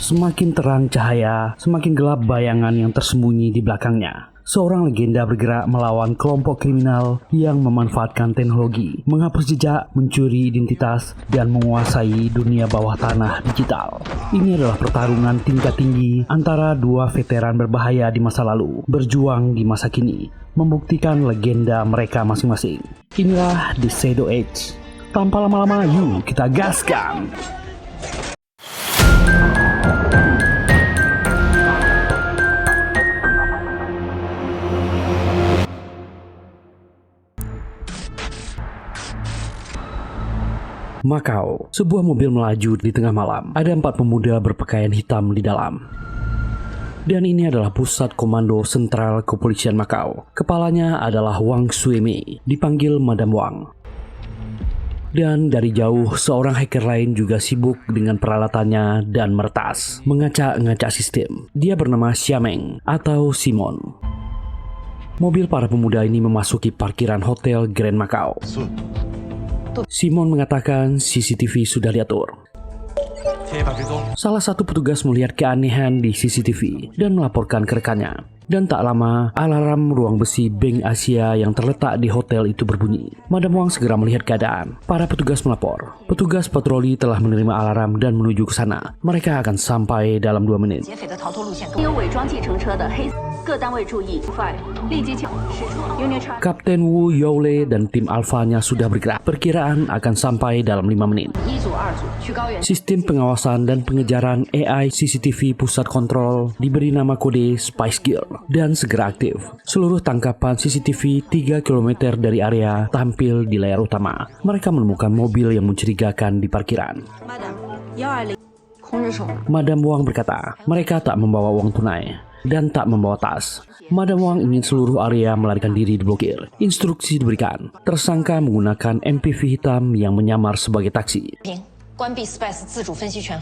Semakin terang cahaya, semakin gelap bayangan yang tersembunyi di belakangnya. Seorang legenda bergerak melawan kelompok kriminal yang memanfaatkan teknologi, menghapus jejak, mencuri identitas, dan menguasai dunia bawah tanah digital. Ini adalah pertarungan tingkat tinggi antara dua veteran berbahaya di masa lalu, berjuang di masa kini, membuktikan legenda mereka masing-masing. Inilah The Shadow Age. Tanpa lama-lama, yuk kita gaskan! Makau, sebuah mobil melaju di tengah malam. Ada 4 pemuda berpakaian hitam di dalam. Dan ini adalah pusat komando sentral kepolisian Makau. Kepalanya adalah Wang Suimei, dipanggil Madam Wang. Dan dari jauh, seorang hacker lain juga sibuk dengan peralatannya dan meretas, mengacak-ngacak sistem. Dia bernama Xiameng atau Simon. Mobil para pemuda ini memasuki parkiran hotel Grand Macau. Simon mengatakan CCTV sudah diatur. Salah satu petugas melihat keanehan di CCTV dan melaporkan ke rekannya. Dan tak lama, alarm ruang besi Bank Asia yang terletak di hotel itu berbunyi. Madam Wang segera melihat keadaan. Para petugas melapor. Petugas patroli telah menerima alarm dan menuju ke sana. Mereka akan sampai dalam 2 menit. Kapten Wu Youle dan tim Alfanya sudah bergerak. Perkiraan akan sampai dalam 5 menit. Sistem pengawasan dan pengejaran AI CCTV pusat kontrol diberi nama kode Spice Girl dan segera aktif. Seluruh tangkapan CCTV 3 km dari area tampil di layar utama. Mereka menemukan mobil yang mencurigakan di parkiran. Madam Wang berkata, mereka tak membawa uang tunai dan tak membawa tas. Madam Wang ingin seluruh area melarikan diri diblokir. Instruksi diberikan. Tersangka menggunakan MPV hitam yang menyamar sebagai taksi.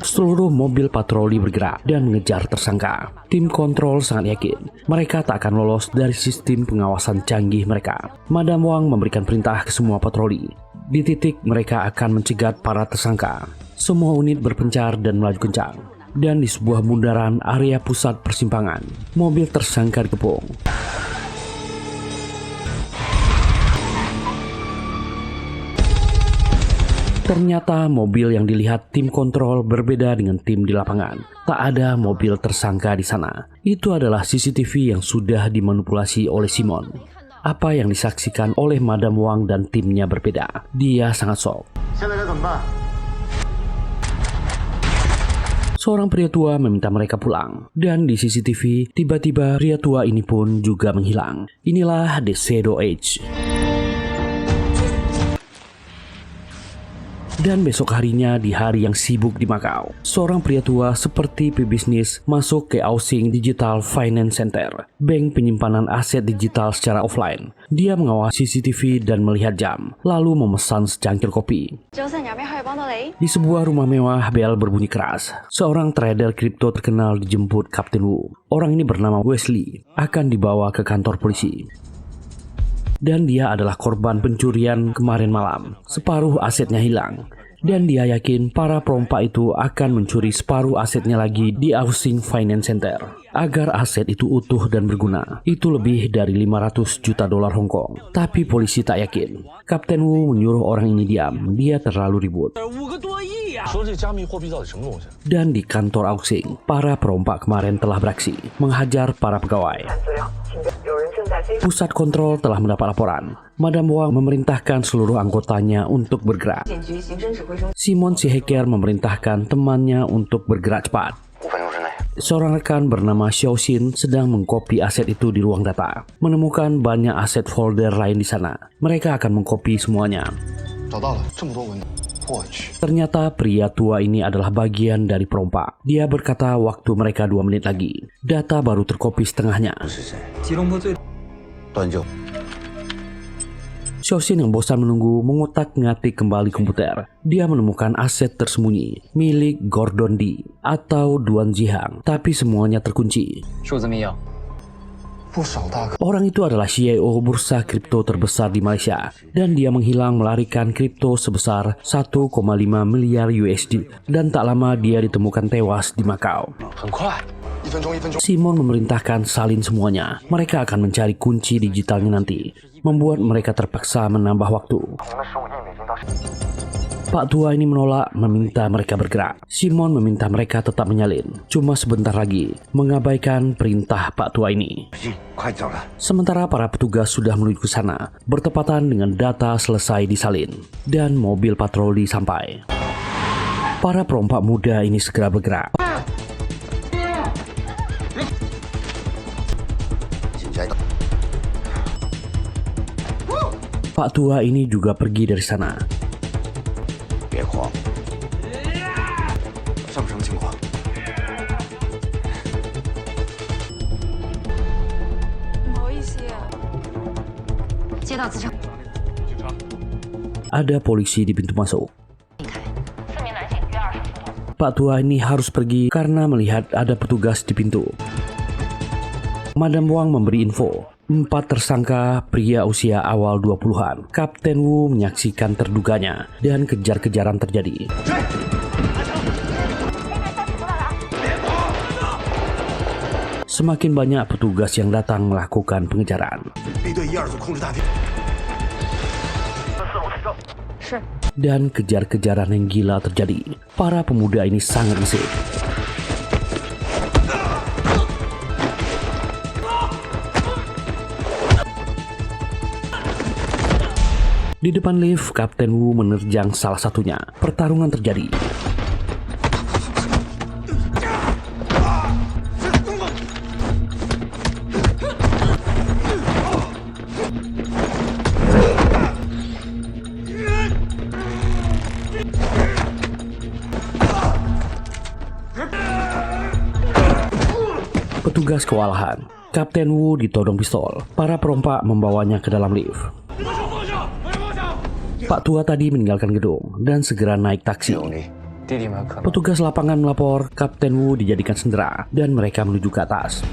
Seluruh mobil patroli bergerak dan mengejar tersangka. Tim kontrol sangat yakin mereka tak akan lolos dari sistem pengawasan canggih mereka. Madam Wang memberikan perintah ke semua patroli. Di titik mereka akan mencegat para tersangka. Semua unit berpencar dan melaju kencang. Dan di sebuah bundaran area pusat persimpangan, mobil tersangka dikepung. Ternyata mobil yang dilihat tim kontrol berbeda dengan tim di lapangan. Tak ada mobil tersangka di sana. Itu adalah CCTV yang sudah dimanipulasi oleh Simon. Apa yang disaksikan oleh Madam Wang dan timnya berbeda. Dia sangat shock. Seorang pria tua meminta mereka pulang. Dan di CCTV, tiba-tiba pria tua ini pun juga menghilang. Inilah The Shadow Age. Dan besok harinya di hari yang sibuk di Macau, seorang pria tua seperti pebisnis masuk ke Ausing Digital Finance Center, bank penyimpanan aset digital secara offline. Dia mengawasi CCTV dan melihat jam, lalu memesan secangkir kopi. Di sebuah rumah mewah, bel berbunyi keras. Seorang trader kripto terkenal dijemput Kapten Wu. Orang ini bernama Wesley, akan dibawa ke kantor polisi. Dan dia adalah korban pencurian kemarin malam. Separuh asetnya hilang. Dan dia yakin para perompak itu akan mencuri separuh asetnya lagi di Ausing Finance Center. Agar aset itu utuh dan berguna. Itu lebih dari 500 juta dolar Hong Kong. Tapi polisi tak yakin. Kapten Wu menyuruh orang ini diam. Dia terlalu ribut. Dan di kantor Ausing, para perompak kemarin telah beraksi. Menghajar para pegawai. Pusat kontrol telah mendapat laporan. Madam Wang memerintahkan seluruh anggotanya untuk bergerak. Simon si hacker memerintahkan temannya untuk bergerak cepat. Seorang rekan bernama Xiaoxin sedang mengkopi aset itu di ruang data. Menemukan banyak aset folder lain di sana. Mereka akan mengkopi semuanya. Ternyata pria tua ini adalah bagian dari perompak. Dia berkata waktu mereka 2 menit lagi. Data baru terkopi setengahnya. 断就。 Xiaoxin yang bosan menunggu mengotak-ngatik kembali komputer. Dia menemukan aset tersembunyi milik Gordon Di atau Duan Zihang, tapi semuanya terkunci. 数字密钥，不少大哥。 Orang itu adalah CEO bursa kripto terbesar di Malaysia dan dia menghilang melarikan kripto sebesar 1,5 miliar USD dan tak lama dia ditemukan tewas di Macau. 很快，1分钟，1分钟。 Simon memerintahkan salin semuanya. Mereka akan mencari kunci digitalnya nanti, membuat mereka terpaksa menambah waktu. Pak tua ini menolak, meminta mereka bergerak. Simon meminta mereka tetap menyalin, cuma sebentar lagi, mengabaikan perintah Pak tua ini. 快走了。 Sementara para petugas sudah menuju ke sana, bertepatan dengan data selesai disalin, dan mobil patroli sampai. Para perompak muda ini segera bergerak. 警察， Pak tua ini juga pergi dari sana. 别慌。上什么情况？ 不好意思，接到自称 Ada polisi di pintu masuk. Pak tua ini harus pergi karena melihat ada petugas di pintu. Madam Wang memberi info. 4 tersangka pria usia awal 20-an. Kapten Wu menyaksikan terduganya dan kejar-kejaran terjadi. Semakin banyak petugas yang datang melakukan pengejaran. B队1、2组控制大厅。 是 Dan kejar-kejaran yang gila terjadi. Para pemuda ini sangat gesit. Di depan lift, Kapten Wu menerjang salah satunya. Pertarungan terjadi. Petugas kewalahan. Kapten Wu ditodong pistol. Para perompak membawanya ke dalam lift. Pak tua tadi meninggalkan gedung dan segera naik taksi. 弟弟们可能 Petugas lapangan melapor Kapten Wu dijadikan sendera dan mereka menuju ke atas.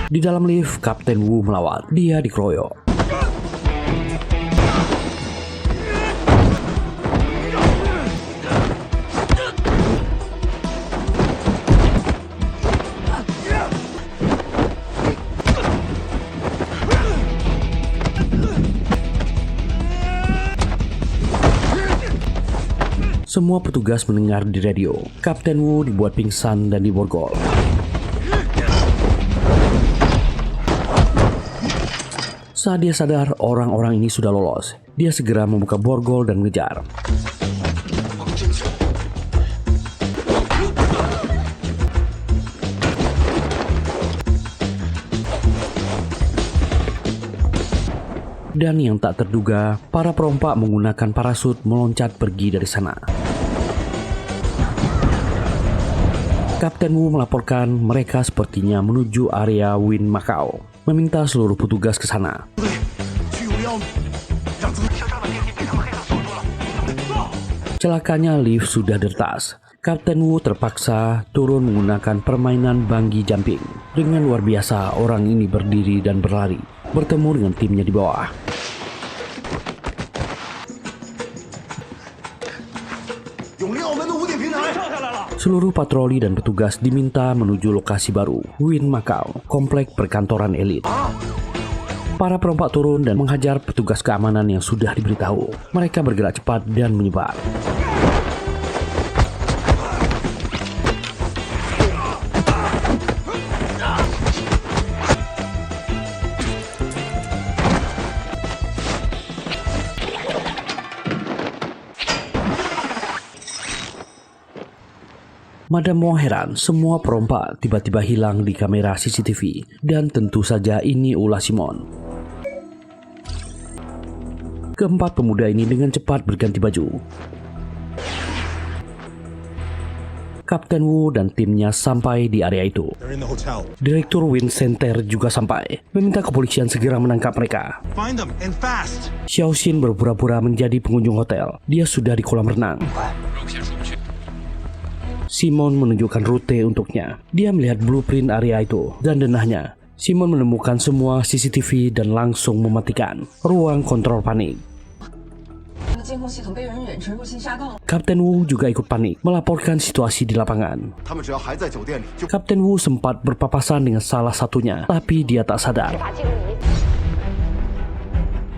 Di dalam lift, Kapten Wu melawan. Dia dikeroyok. Semua petugas mendengar di radio. Kapten Wu dibuat pingsan dan diborgol. Saat dia sadar orang-orang ini sudah lolos, dia segera membuka borgol dan mengejar. Dan yang tak terduga, para perompak menggunakan parasut meloncat pergi dari sana. Kapten Wu melaporkan mereka sepertinya menuju area Win Macau, meminta seluruh petugas ke sana. Celakanya lift sudah diretas. Kapten Wu terpaksa turun menggunakan permainan bungee jumping. Dengan luar biasa, orang ini berdiri dan berlari, bertemu dengan timnya di bawah. Seluruh patroli dan petugas diminta menuju lokasi baru, Win Macau, komplek perkantoran elit. Para perompak turun dan menghajar petugas keamanan yang sudah diberitahu. Mereka bergerak cepat dan menyebar. Madam Wong heran, semua perompak tiba-tiba hilang di kamera CCTV. Dan tentu saja ini ulah Simon. Keempat pemuda ini dengan cepat berganti baju. Kapten Wu dan timnya sampai di area itu. They're in the hotel. Direktur Win Center juga sampai, meminta kepolisian segera menangkap mereka. Find them and fast. Xiaoxin berpura-pura menjadi pengunjung hotel. Dia sudah di kolam renang. Simon menunjukkan rute untuknya. Dia melihat blueprint area itu dan denahnya. Simon menemukan semua CCTV dan langsung mematikan. Ruang kontrol panik. Kapten Wu juga ikut panik, melaporkan situasi di lapangan. 他们只要还在酒店里，就 Kapten Wu sempat berpapasan dengan salah satunya, tapi dia tak sadar.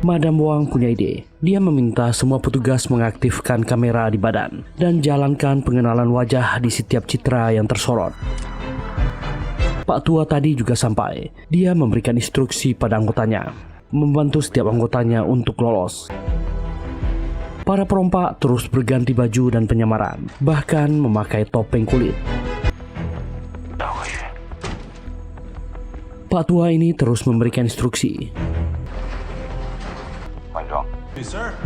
Madam Wang punya ide. Dia meminta semua petugas mengaktifkan kamera di badan dan jalankan pengenalan wajah di setiap citra yang tersorot. Pak tua tadi juga sampai. Dia memberikan instruksi pada anggotanya, membantu setiap anggotanya untuk lolos. Para perompak terus berganti baju dan penyamaran, bahkan memakai topeng kulit. Pak tua ini terus memberikan instruksi. 换装。 Hey, sir.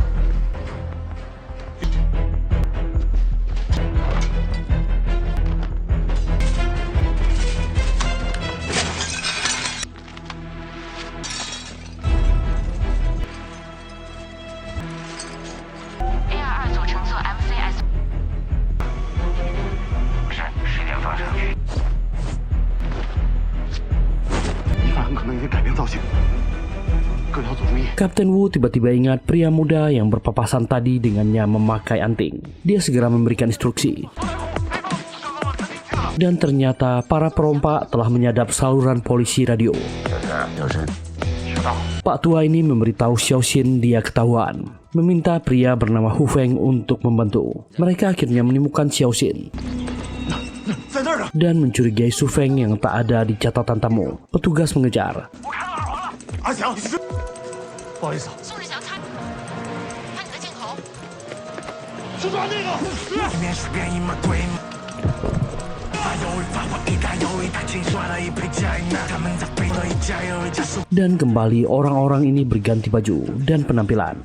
A22组乘坐 MCS。 10点发射。 疑犯很可能已经改变造型，更要做注意。 Kapten Wu tiba-tiba ingat pria muda yang berpapasan tadi dengannya memakai anting. Dia segera memberikan instruksi. Dan ternyata para perompak telah menyadap saluran polisi radio. Pak tua ini memberitahu Xiaoxin dia ketahuan, meminta pria bernama Hu Feng untuk membantu. Mereka akhirnya menemukan Xiaoxin 在那儿呢。 dan mencurigai Su Feng yang tak ada di catatan tamu. Petugas mengejar. 阿强， 不好意思，宋志祥，看你的镜头。 去抓那个！ Dan kembali orang-orang ini berganti baju dan penampilan.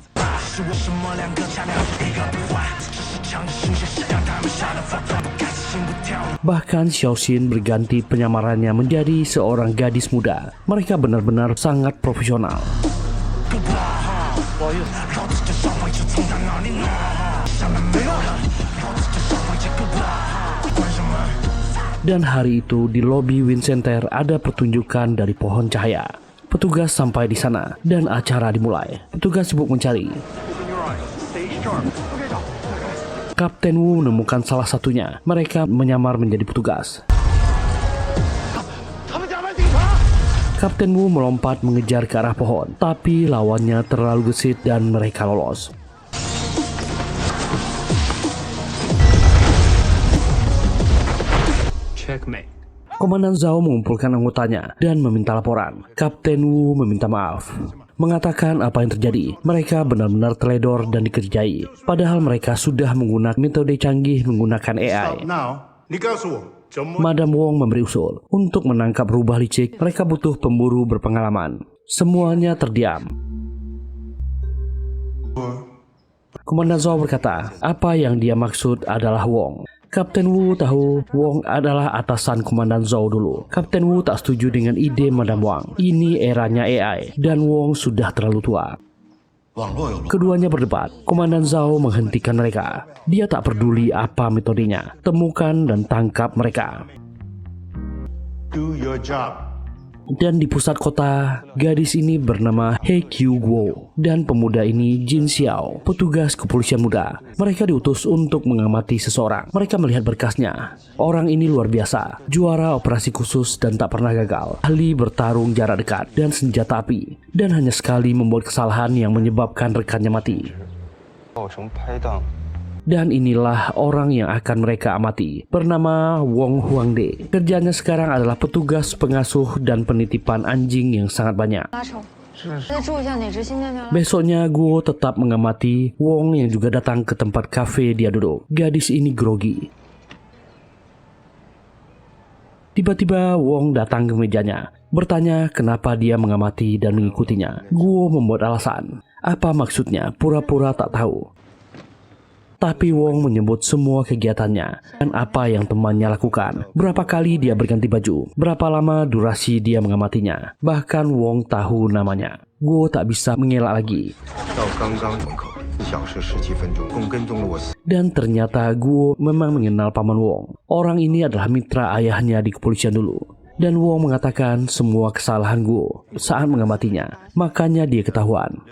Bahkan Xiaoxin berganti penyamarannya menjadi seorang gadis muda. Mereka benar-benar sangat profesional. Dan hari itu di lobi Win Center ada pertunjukan dari pohon cahaya. Petugas sampai di sana dan acara dimulai. Petugas sibuk mencari. Kapten Wu menemukan salah satunya. Mereka menyamar menjadi petugas. Kapten Wu melompat mengejar ke arah pohon, tapi lawannya terlalu gesit dan mereka lolos. Checkmate. Komandan Zhao mengumpulkan anggotanya dan meminta laporan. Kapten Wu meminta maaf, mengatakan apa yang terjadi. Mereka benar-benar teledor dan dikerjai. Padahal mereka sudah menggunakan metode canggih menggunakan AI. Now, 你告诉我怎么 Madam Wong memberi usul. Untuk menangkap rubah licik, mereka butuh pemburu berpengalaman. Semuanya terdiam. Komandan Zhao berkata, apa yang dia maksud adalah Wong. Kapten Wu tahu Wong adalah atasan Komandan Zhao dulu. Kapten Wu tak setuju dengan ide Madam Wang. Ini eranya AI dan Wong sudah terlalu tua. 网络有 Keduanya berdebat. Komandan Zhao menghentikan mereka. Dia tak peduli apa metodenya. Temukan dan tangkap mereka. do your job. Dan di pusat kota, gadis ini bernama He Qiu Guo dan pemuda ini Jin Xiao, petugas kepolisian muda. Mereka diutus untuk mengamati seseorang. Mereka melihat berkasnya. Orang ini luar biasa, juara operasi khusus dan tak pernah gagal. Ahli bertarung jarak dekat dan senjata api, dan hanya sekali membuat kesalahan yang menyebabkan rekannya mati. 造成拍档。 Dan inilah orang yang akan mereka amati, bernama Wong Huangde. Kerjanya sekarang adalah petugas pengasuh dan penitipan anjing yang sangat banyak. 拉手，再注意一下哪只新尿尿。 Besoknya Guo tetap mengamati Wong yang juga datang ke tempat kafe dia duduk. Gadis ini grogi. Tiba-tiba Wong datang ke mejanya, bertanya kenapa dia mengamati dan mengikutinya. Guo membuat alasan. Apa maksudnya? Pura-pura tak tahu. Tapi Wong menyebut semua kegiatannya dan apa yang temannya lakukan. Berapa kali dia berganti baju, berapa lama durasi dia mengamatinya. Bahkan Wong tahu namanya. Guo tak bisa mengelak lagi. Dan ternyata Guo memang mengenal Paman Wong. Orang ini adalah mitra ayahnya di kepolisian dulu. Dan Wong mengatakan semua kesalahan Guo saat mengamatinya. Makanya dia ketahuan.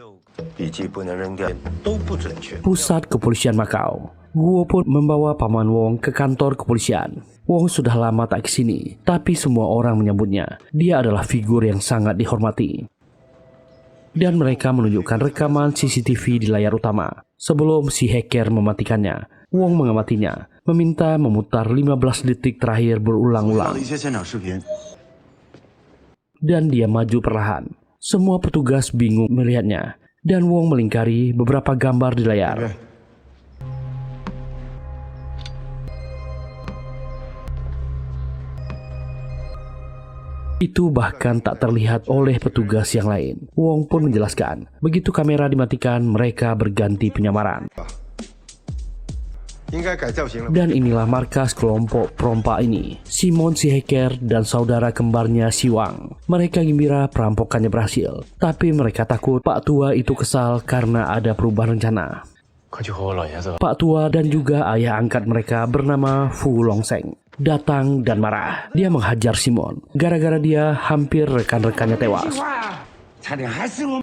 Pusat Kepolisian Makau. Guo pun membawa Paman Wong ke kantor kepolisian. Wong sudah lama tak kesini, tapi semua orang menyebutnya. Dia adalah figur yang sangat dihormati. Dan mereka menunjukkan rekaman CCTV di layar utama. Sebelum si hacker mematikannya, Wong mengamatinya, meminta memutar 15 detik terakhir berulang-ulang. Dan dia maju perlahan. Semua petugas bingung melihatnya. Dan Wong melingkari beberapa gambar di layar. Itu bahkan tak terlihat oleh petugas yang lain. Wong pun menjelaskan, begitu kamera dimatikan, mereka berganti penyamaran. Dan inilah markas kelompok perompak ini. Simon si hacker dan saudara kembarnya si Wang. Mereka gembira perampokannya berhasil. Tapi mereka takut Pak Tua itu kesal karena ada perubahan rencana. Pak Tua dan juga ayah angkat mereka bernama Fu Longseng datang dan marah. Dia menghajar Simon. Gara-gara dia hampir rekan-rekannya tewas.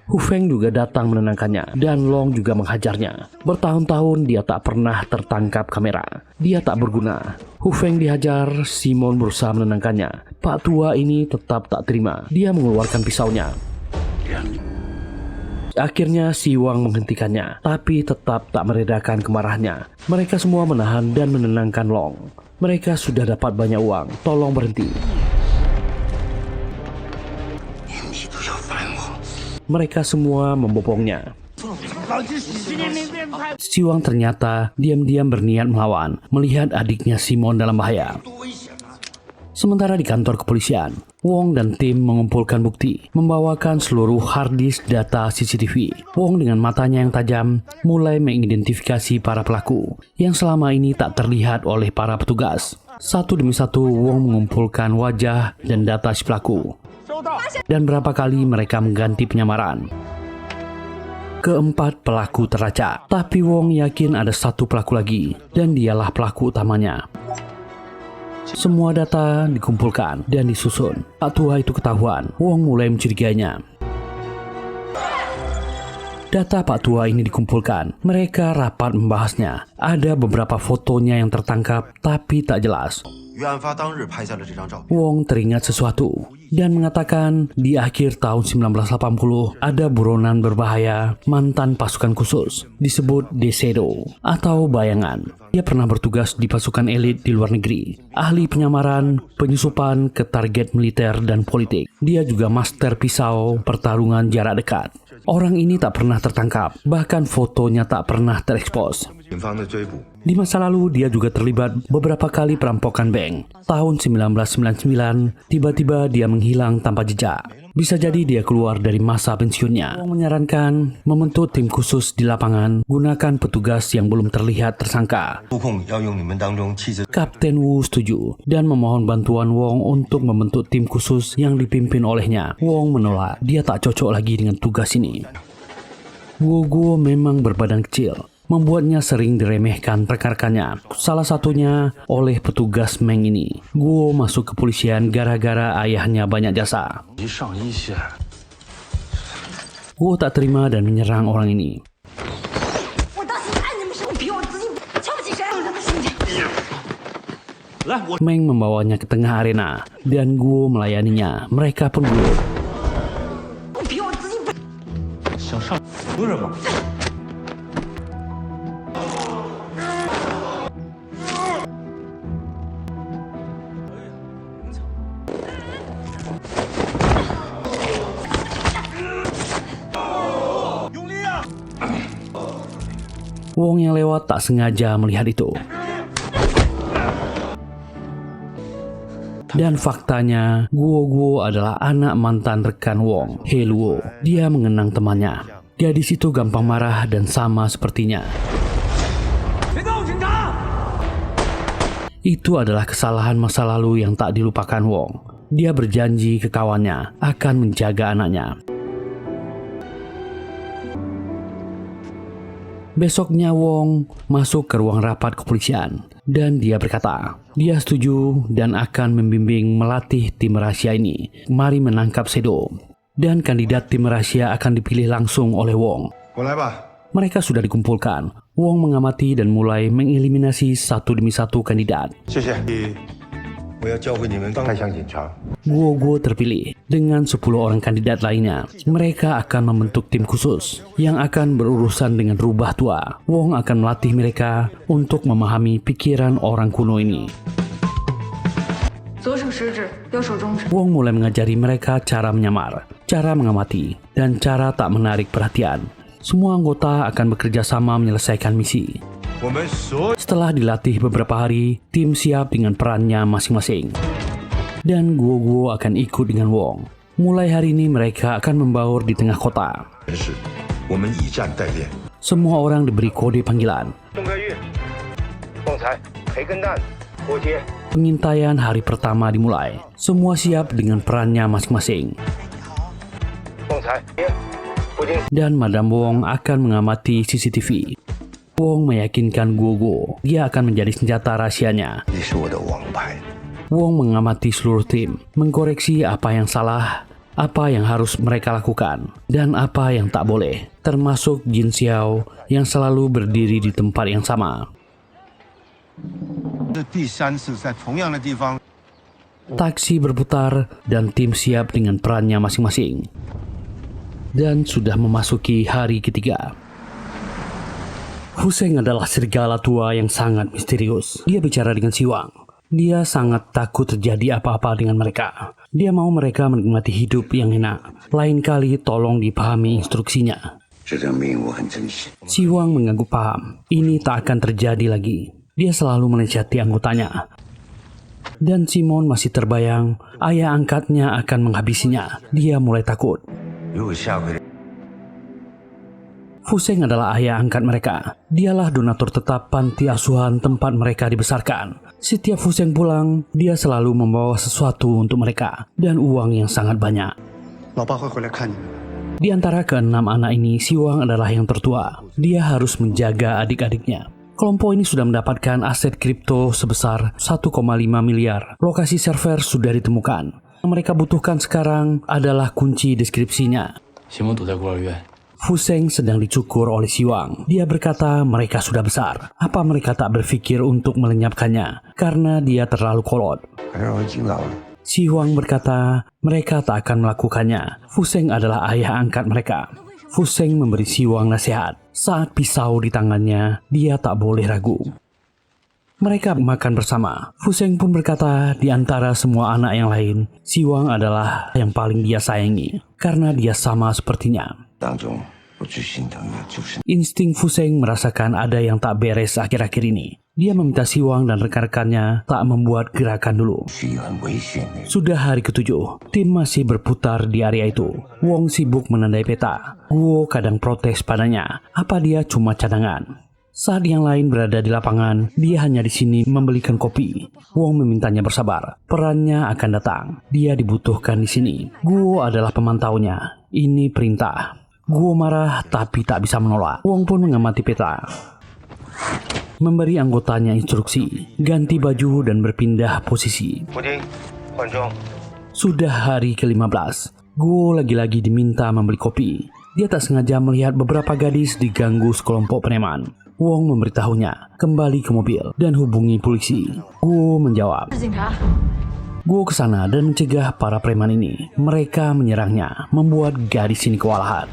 Hu Feng juga datang menenangkannya dan Long juga menghajarnya. Bertahun-tahun dia tak pernah tertangkap kamera. Dia tak berguna. Hu Feng dihajar, Simon berusaha menenangkannya. Pak Tua ini tetap tak terima. Dia mengeluarkan pisaunya. Akhirnya si Wang menghentikannya, tapi tetap tak meredakan kemarahannya. Mereka semua menahan dan menenangkan Long. Mereka sudah dapat banyak uang, tolong berhenti. Mereka semua membopongnya. Si Wang ternyata diam-diam berniat melawan, melihat adiknya Simon dalam bahaya. Sementara di kantor kepolisian, Wong dan tim mengumpulkan bukti, membawakan seluruh harddisk data CCTV. Wong dengan matanya yang tajam mulai mengidentifikasi para pelaku yang selama ini tak terlihat oleh para petugas. Satu demi satu Wong mengumpulkan wajah dan data si pelaku. Dan berapa kali mereka mengganti penyamaran. Keempat pelaku terlacak, tapi Wong yakin ada satu pelaku lagi, dan dialah pelaku utamanya. Semua data dikumpulkan dan disusun. Pak Tua itu ketahuan. Wong mulai mencurigainya. Data Pak Tua ini dikumpulkan. Mereka rapat membahasnya. Ada beberapa fotonya yang tertangkap, tapi tak jelas. Wong teringat sesuatu dan mengatakan di akhir tahun 1980 ada buronan berbahaya mantan pasukan khusus disebut Desero atau bayangan. Dia pernah bertugas di pasukan elit di luar negeri, ahli penyamaran, penyusupan ke target militer dan politik. Dia juga master pisau pertarungan jarak dekat. Orang ini tak pernah tertangkap, bahkan fotonya tak pernah terekspos. Di masa lalu dia juga terlibat beberapa kali perampokan bank. Tahun 1999, tiba-tiba dia menghilang tanpa jejak. Bisa jadi dia keluar dari masa pensiunnya. Wong menyarankan membentuk tim khusus di lapangan, gunakan petugas yang belum terlihat tersangka. Kapten Wu setuju dan memohon bantuan Wong untuk membentuk tim khusus yang dipimpin olehnya. Wong menolak, dia tak cocok lagi dengan tugas ini. Guo memang berbadan kecil, membuatnya sering diremehkan rekan-rekannya. Salah satunya oleh petugas Meng ini. Guo masuk kepolisian gara-gara ayahnya banyak jasa. Guo tak terima dan menyerang orang ini. Meng membawanya ke tengah arena dan Guo melayaninya. Mereka pun gugur. Wong yang lewat tak sengaja melihat itu. Dan faktanya, Guo adalah anak mantan rekan Wong, He Luo. Dia mengenang temannya. Gadis itu gampang marah dan sama sepertinya. Itu adalah kesalahan masa lalu yang tak dilupakan Wong. Dia berjanji ke kawannya akan menjaga anaknya. Besoknya Wong masuk ke ruang rapat kepolisian dan dia berkata, dia setuju dan akan membimbing melatih tim rahasia ini. Mari menangkap Shadow. Dan kandidat tim rahasia akan dipilih langsung oleh Wong. Mereka sudah dikumpulkan. Wong mengamati dan mulai mengeliminasi satu demi satu kandidat. Guo terpilih dengan 10 orang kandidat lainnya. Mereka akan membentuk tim khusus yang akan berurusan dengan rubah tua. Wong akan melatih mereka untuk memahami pikiran orang kuno ini. Wong mulai mengajari mereka cara menyamar, cara mengamati, dan cara tak menarik perhatian. Semua anggota akan bekerja sama menyelesaikan misi. Setelah dilatih beberapa hari, tim siap dengan perannya masing-masing. Dan Guo akan ikut dengan Wong. Mulai hari ini mereka akan membaur di tengah kota. Semua orang diberi kode panggilan. Pengintaian hari pertama dimulai. Semua siap dengan perannya masing-masing. Dan Madam Wong akan mengamati CCTV. Wong meyakinkan Guo dia akan menjadi senjata rahasianya. Wong mengamati seluruh tim, mengkoreksi apa yang salah, apa yang harus mereka lakukan, dan apa yang tak boleh, termasuk Jin Xiao yang selalu berdiri di tempat yang sama. Taksi berputar dan tim siap dengan perannya masing-masing. Dan sudah memasuki hari ketiga. Fu Sheng adalah serigala tua yang sangat misterius. Dia bicara dengan Siwang. Dia sangat takut terjadi apa-apa dengan mereka. Dia mau mereka menikmati hidup yang enak. Lain kali tolong dipahami instruksinya. Siwang mengangguk paham. Ini tak akan terjadi lagi. Dia selalu menasihati anggotanya. Dan Simon masih terbayang ayah angkatnya akan menghabisinya. Dia mulai takut. Fu Sheng adalah ayah angkat mereka. Dialah donatur tetap panti asuhan tempat mereka dibesarkan. Setiap Fu Sheng pulang, dia selalu membawa sesuatu untuk mereka dan uang yang sangat banyak. Di antara keenam anak ini, Siwang adalah yang tertua. Dia harus menjaga adik-adiknya. Kelompok ini sudah mendapatkan aset kripto sebesar 1,5 miliar. Lokasi server sudah ditemukan. Yang mereka butuhkan sekarang adalah kunci deskripsinya. Fu Sheng sedang dicukur oleh Siwang. Dia berkata mereka sudah besar. Apa mereka tak berpikir untuk melenyapkannya karena dia terlalu kolot? Siwang berkata mereka tak akan melakukannya. Fu Sheng adalah ayah angkat mereka. Fu Sheng memberi Siwang nasihat. Saat pisau di tangannya, dia tak boleh ragu. Mereka makan bersama. Fu Sheng pun berkata di antara semua anak yang lain, Siwang adalah yang paling dia sayangi karena dia sama sepertinya. Insting Fu Sheng merasakan ada yang tak beres akhir-akhir ini. Dia meminta Siwang dan rekan-rekannya tak membuat gerakan dulu. Sudah hari ke-7, tim masih berputar di area itu. Wong sibuk menandai peta. Guo kadang protes padanya. Apa dia cuma cadangan? Saat yang lain berada di lapangan, dia hanya di sini membelikan kopi. Wong memintanya bersabar. Perannya akan datang. Dia dibutuhkan di sini. Guo adalah pemantaunya. Ini perintah. Guo marah tapi tak bisa menolak. Wong pun mengamati peta. Memberi anggotanya instruksi, ganti baju dan berpindah posisi. Sudah hari ke-15. Guo lagi-lagi diminta membeli kopi. Dia tak sengaja melihat beberapa gadis diganggu sekelompok preman. Wong memberitahunya, kembali ke mobil dan hubungi polisi. Guo menjawab. Guo ke sana dan mencegah para preman ini. Mereka menyerangnya, membuat gadis ini kewalahan.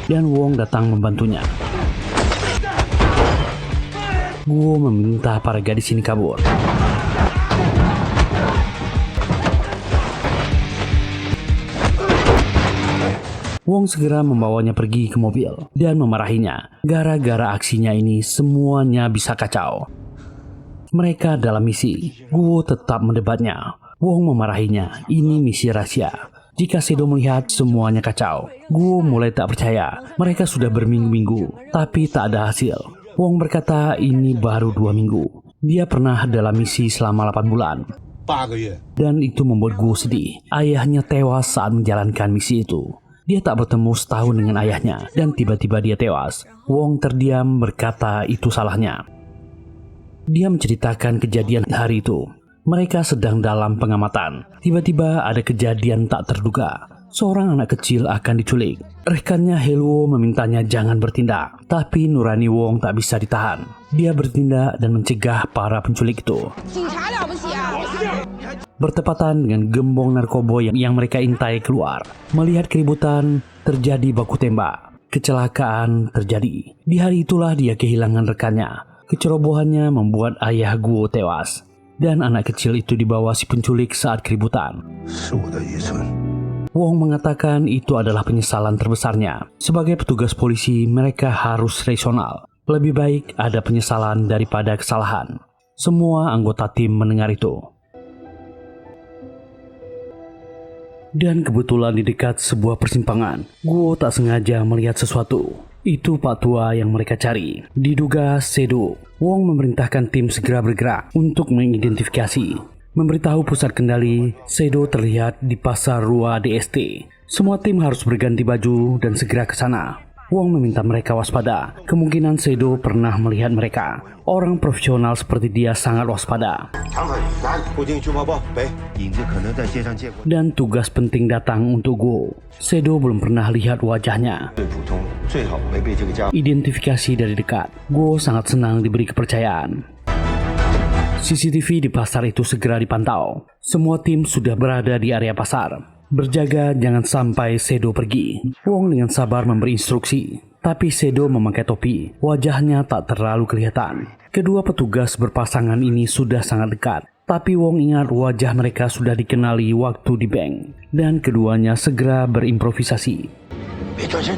Dan Wong datang membantunya. Guo meminta para gadis ini kabur. Wong segera membawanya pergi ke mobil dan memarahinya. Gara-gara aksinya ini semuanya bisa kacau. Mereka dalam misi. Guo tetap mendebatnya. Wong memarahinya, ini misi rahasia. Jika Shadow melihat semuanya kacau, Guo mulai tak percaya. Mereka sudah berminggu-minggu, tapi tak ada hasil. Wong berkata ini baru 2 minggu. Dia pernah dalam misi selama 8 bulan. 8个月， Dan itu membuat Guo sedih. Ayahnya tewas saat menjalankan misi itu. Dia tak bertemu setahun dengan ayahnya, dan tiba-tiba dia tewas. Wong terdiam berkata itu salahnya. Dia menceritakan kejadian hari itu. Mereka sedang dalam pengamatan. Tiba-tiba ada kejadian tak terduga. Seorang anak kecil akan diculik. Rekannya Helwo memintanya jangan bertindak. Tapi nurani Wong tak bisa ditahan. Dia bertindak dan mencegah para penculik itu. Bertepatan dengan gembong narkoba yang mereka intai keluar. Melihat keributan, terjadi baku tembak. Kecelakaan terjadi. Di hari itulah dia kehilangan rekannya. Kecerobohannya membuat ayah Guo tewas. Dan anak kecil itu dibawa si penculik saat keributan. 是我的愚蠢。 Wong mengatakan itu adalah penyesalan terbesarnya. Sebagai petugas polisi, mereka harus rasional. Lebih baik ada penyesalan daripada kesalahan. Semua anggota tim mendengar itu. Dan kebetulan di dekat sebuah persimpangan, Guo tak sengaja melihat sesuatu. Itu Pak Tua yang mereka cari. Diduga Shadow. Wong memerintahkan tim segera bergerak untuk mengidentifikasi. Memberitahu pusat kendali, Shadow terlihat di pasar Rua DST. Semua tim harus berganti baju dan segera ke sana. Wong meminta mereka waspada. Kemungkinan Shadow pernah melihat mereka. Orang profesional seperti dia sangat waspada. 附近熊猫报北， 影子可能在街上见过， Dan tugas penting datang untuk Guo. Shadow belum pernah lihat wajahnya. 最普通，最好没被这个家。 Identifikasi dari dekat. Guo sangat senang diberi kepercayaan. CCTV di pasar itu segera dipantau. Semua tim sudah berada di area pasar. Berjaga jangan sampai Shadow pergi. Wong dengan sabar memberi instruksi. Tapi Shadow memakai topi. Wajahnya tak terlalu kelihatan. Kedua petugas berpasangan ini sudah sangat dekat. Tapi Wong ingat wajah mereka sudah dikenali waktu di bank. Dan keduanya segera berimprovisasi. 别转身。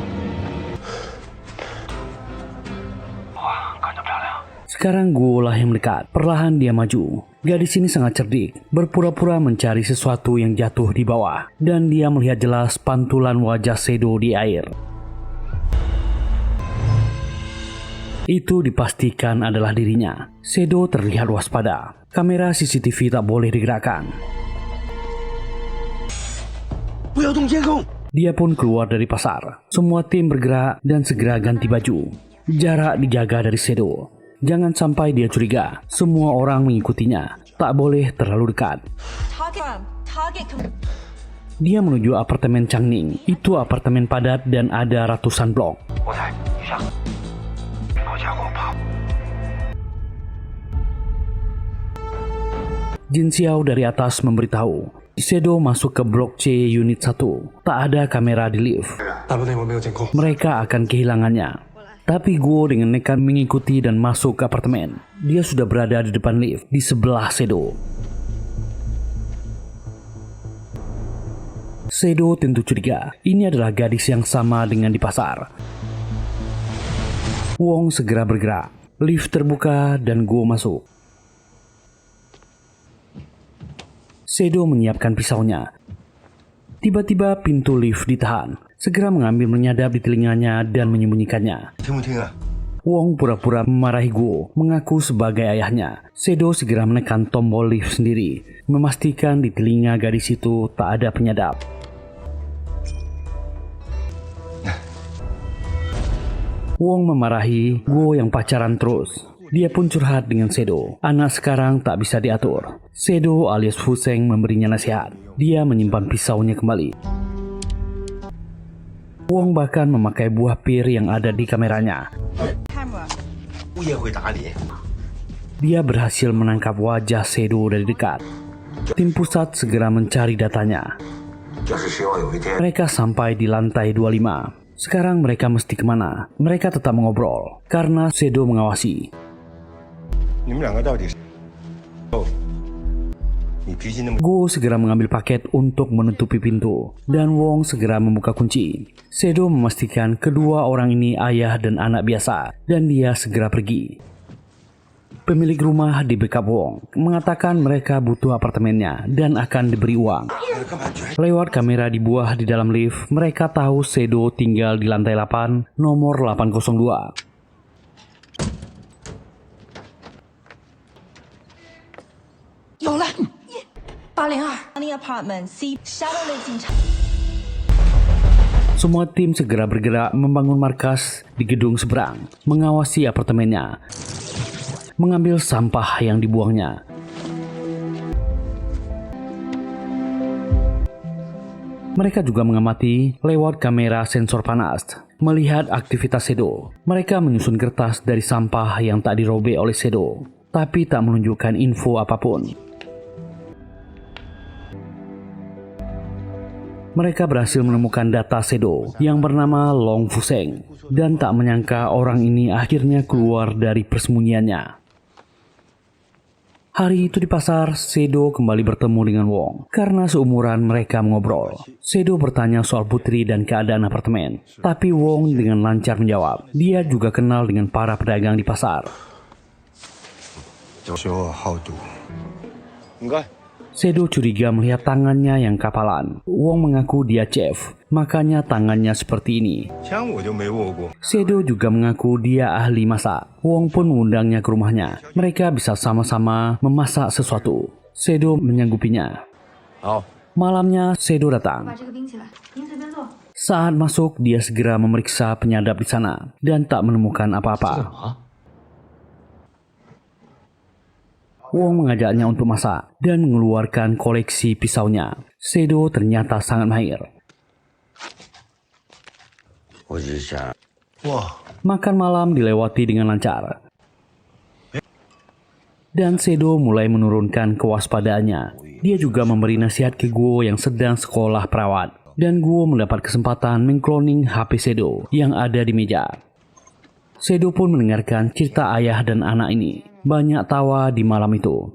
Sekarang Guo lah yang mendekat. Perlahan dia maju. Gadis ini sangat cerdik. Berpura-pura mencari sesuatu yang jatuh di bawah. Dan dia melihat jelas pantulan wajah Shadow di air. Itu dipastikan adalah dirinya. Shadow terlihat waspada. Kamera CCTV tak boleh digerakkan. 不要动监控。 Dia pun keluar dari pasar. Semua tim bergerak dan segera ganti baju. Jarak dijaga dari Shadow. Jangan sampai dia curiga. Semua orang mengikutinya. Tak boleh terlalu dekat. Dia menuju apartemen Changning. Itu apartemen padat dan ada ratusan blok. 我猜，你上。好家伙，跑！ Jin Xiao dari atas memberitahu. Shadow masuk ke blok C unit 1. Tak ada kamera di lift. 大部内我没有监控。 Mereka akan kehilangannya. Tapi Guo dengan nekat mengikuti dan masuk ke apartemen. Dia sudah berada di depan lift, di sebelah Shadow. Shadow tentu curiga. Ini adalah gadis yang sama dengan di pasar. Wong segera bergerak. Lift terbuka dan Guo masuk. Shadow menyiapkan pisaunya. Tiba-tiba pintu lift ditahan. Segera mengambil menyadap di telinganya dan menyembunyikannya. 听不听啊？ Wong pura-pura memarahi Guo, mengaku sebagai ayahnya. Shadow segera menekan tombol lift sendiri, memastikan di telinga gadis itu tak ada penyadap. Wong memarahi Guo yang pacaran terus. Dia pun curhat dengan Shadow. Anak sekarang tak bisa diatur. Shadow alias Fu Sheng memberinya nasihat. Dia menyimpan pisaunya kembali. Wong bahkan memakai buah pir yang ada di kameranya. 物业会打理。 Dia berhasil menangkap wajah Shadow dari dekat. Tim pusat segera mencari datanya. 要是希望有一天， Mereka sampai di lantai 25. Sekarang mereka mesti kemana? Mereka tetap mengobrol karena Shadow mengawasi. 你们两个到底是？哦，你脾气那么…… Guo segera mengambil paket untuk menutupi pintu dan Wong segera membuka kunci. Shadow memastikan kedua orang ini ayah dan anak biasa dan dia segera pergi. Pemilik rumah di backup Wong mengatakan mereka butuh apartemennya dan akan diberi uang. Lewat kamera dibuah di dalam lift, mereka tahu Shadow tinggal di lantai 8, nomor 802. 有了，802 apartment C shadow 类进场。 Semua tim segera bergerak membangun markas di gedung seberang, mengawasi apartemennya, mengambil sampah yang dibuangnya. Mereka juga mengamati lewat kamera sensor panas, melihat aktivitas Shadow. Mereka menyusun kertas dari sampah yang tak dirobek oleh Shadow, tapi tak menunjukkan info apapun. Mereka berhasil menemukan data Shadow yang bernama Long Fuseng dan tak menyangka orang ini akhirnya keluar dari persembunyiannya. Hari itu di pasar, Shadow kembali bertemu dengan Wong karena seumuran mereka mengobrol. Shadow bertanya soal Putri dan keadaan apartemen, tapi Wong dengan lancar menjawab. Dia juga kenal dengan para pedagang di pasar. 学我好赌。应该。 Shadow curiga melihat tangannya yang kapalan. Wong mengaku dia chef, makanya tangannya seperti ini. 枪我就没握过。 Shadow juga mengaku dia ahli masak. Wong pun mengundangnya ke rumahnya. Mereka bisa sama-sama memasak sesuatu. Shadow menyanggupinya. 好。 Malamnya Shadow datang. Saat masuk, dia segera memeriksa penyadap di sana dan tak menemukan apa-apa. Wong mengajaknya untuk masak dan mengeluarkan koleksi pisaunya. Shadow ternyata sangat mahir. Makan malam dilewati dengan lancar. Dan Shadow mulai menurunkan kewaspadaannya. Dia juga memberi nasihat ke Guo yang sedang sekolah perawat. Dan Guo mendapat kesempatan mengcloning HP Shadow yang ada di meja. Shadow pun mendengarkan cerita ayah dan anak ini. Banyak tawa di malam itu.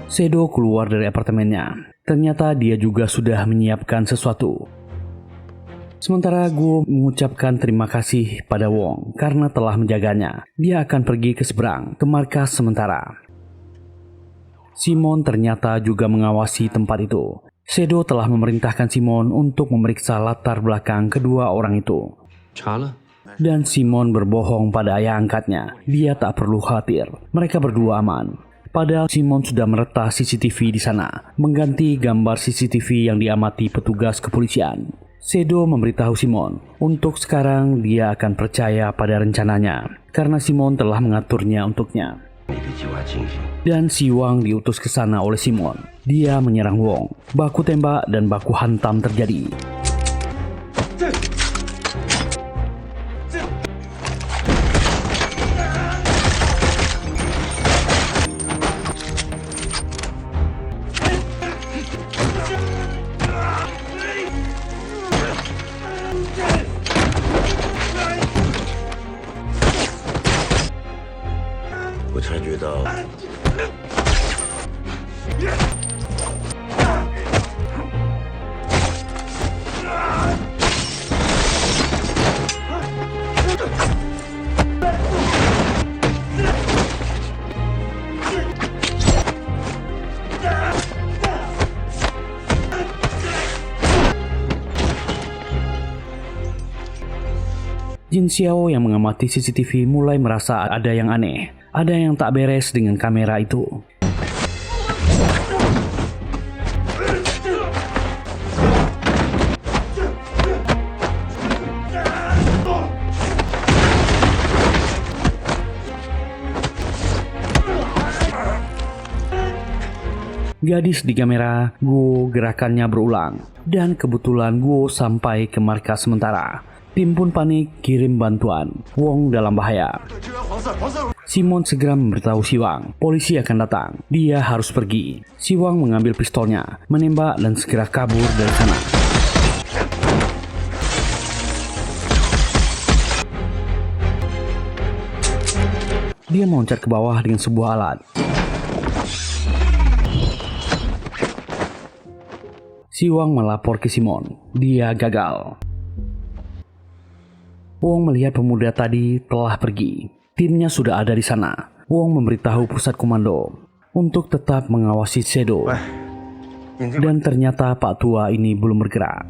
Shadow keluar dari apartemennya. Ternyata dia juga sudah menyiapkan sesuatu. Sementara Guo mengucapkan terima kasih pada Wong karena telah menjaganya. Dia akan pergi ke seberang, ke markas sementara. Simon ternyata juga mengawasi tempat itu. Shadow telah memerintahkan Simon untuk memeriksa latar belakang kedua orang itu. Dan Simon berbohong pada ayah angkatnya. Dia tak perlu khawatir. Mereka berdua aman. Padahal Simon sudah meretas CCTV di sana, mengganti gambar CCTV yang diamati petugas kepolisian. Shadow memberitahu Simon, untuk sekarang dia akan percaya pada rencananya, karena Simon telah mengaturnya untuknya. Dan Si Wang diutus ke sana oleh Simon. Dia menyerang Wong. Baku tembak dan baku hantam terjadi. Jin Xiao yang mengamati CCTV mulai merasa ada yang aneh. Ada yang tak beres dengan kamera itu. Gadis di kamera, Guo gerakannya berulang. Dan kebetulan Guo sampai ke markas sementara. Tim pun panik kirim bantuan. Wong dalam bahaya. Simon segera memberitahu Si Wang, polisi akan datang. Dia harus pergi. Si Wang mengambil pistolnya, menembak dan segera kabur dari sana. Dia meloncat ke bawah dengan sebuah alat. Si Wang melapor ke Simon. Dia gagal. Wong melihat pemuda tadi telah pergi. Timnya sudah ada di sana. Wong memberitahu pusat komando untuk tetap mengawasi Shadow. Dan ternyata Pak Tua ini belum bergerak.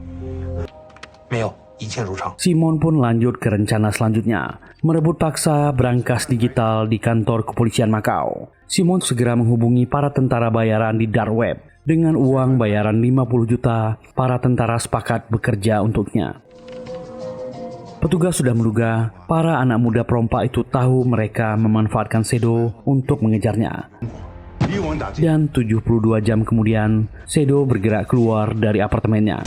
没有，一切如常。 Simon pun lanjut ke rencana selanjutnya, merebut paksa berangkas digital di kantor kepolisian Makau. Simon segera menghubungi para tentara bayaran di dark web. Dengan uang bayaran 50 juta, para tentara sepakat bekerja untuknya. Petugas sudah menduga para anak muda perompak itu tahu mereka memanfaatkan Shadow untuk mengejarnya. Dan 72 jam kemudian, Shadow bergerak keluar dari apartemennya.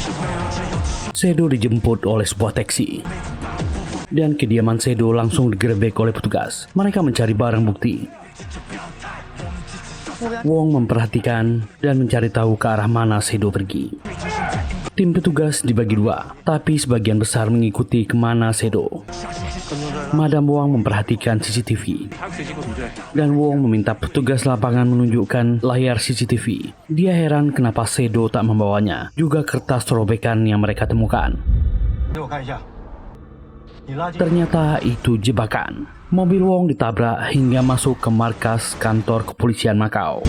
Shadow dijemput oleh sebuah taksi. Dan kediaman Shadow langsung digerebek oleh petugas. Mereka mencari barang bukti. Wong memperhatikan dan mencari tahu ke arah mana Shadow pergi. Tim petugas dibagi dua, tapi sebagian besar mengikuti kemana Shadow. Madam Wong memperhatikan CCTV. Dan Wong meminta petugas lapangan menunjukkan layar CCTV. Dia heran kenapa Shadow tak membawanya, juga kertas robekan yang mereka temukan. Ternyata itu jebakan. Mobil Wong ditabrak hingga masuk ke markas kantor kepolisian Makau.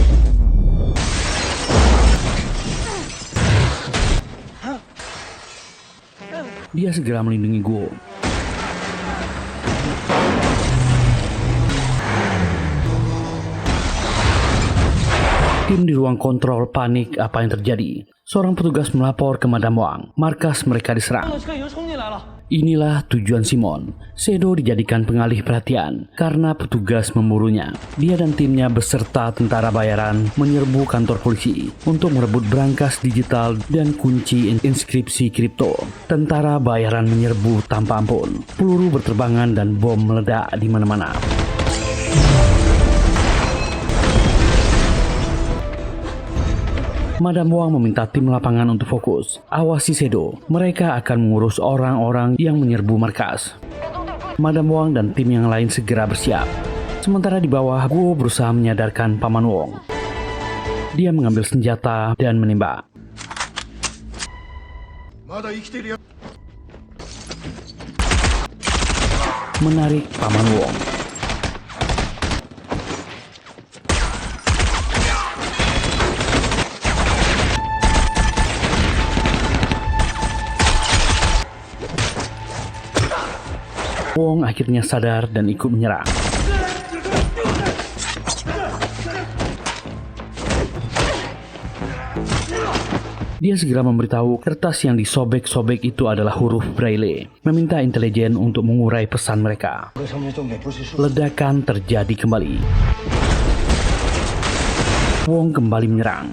Dia segera melindungi Guo. Tim di ruang kontrol panik apa yang terjadi. Seorang petugas melapor ke Madam Wang. Markas mereka diserang. Inilah tujuan Simon. Shadow dijadikan pengalih perhatian karena petugas memburunya. Dia dan timnya beserta tentara bayaran menyerbu kantor polisi untuk merebut brankas digital dan kunci inskripsi kripto. Tentara bayaran menyerbu tanpa ampun. Peluru berterbangan dan bom meledak di mana-mana. Madam Wang meminta tim lapangan untuk fokus. Awasi Shadow. Mereka akan mengurus orang-orang yang menyerbu markas. Madam Wang dan tim yang lain segera bersiap. Sementara di bawah, Guo berusaha menyadarkan Paman Wong. Dia mengambil senjata dan menembak. Menarik Paman Wong. Wong akhirnya sadar dan ikut menyerang. Dia segera memberitahu kertas yang disobek-sobek itu adalah huruf Braille, meminta intelijen untuk mengurai pesan mereka. Ledakan terjadi kembali. Wong kembali menyerang.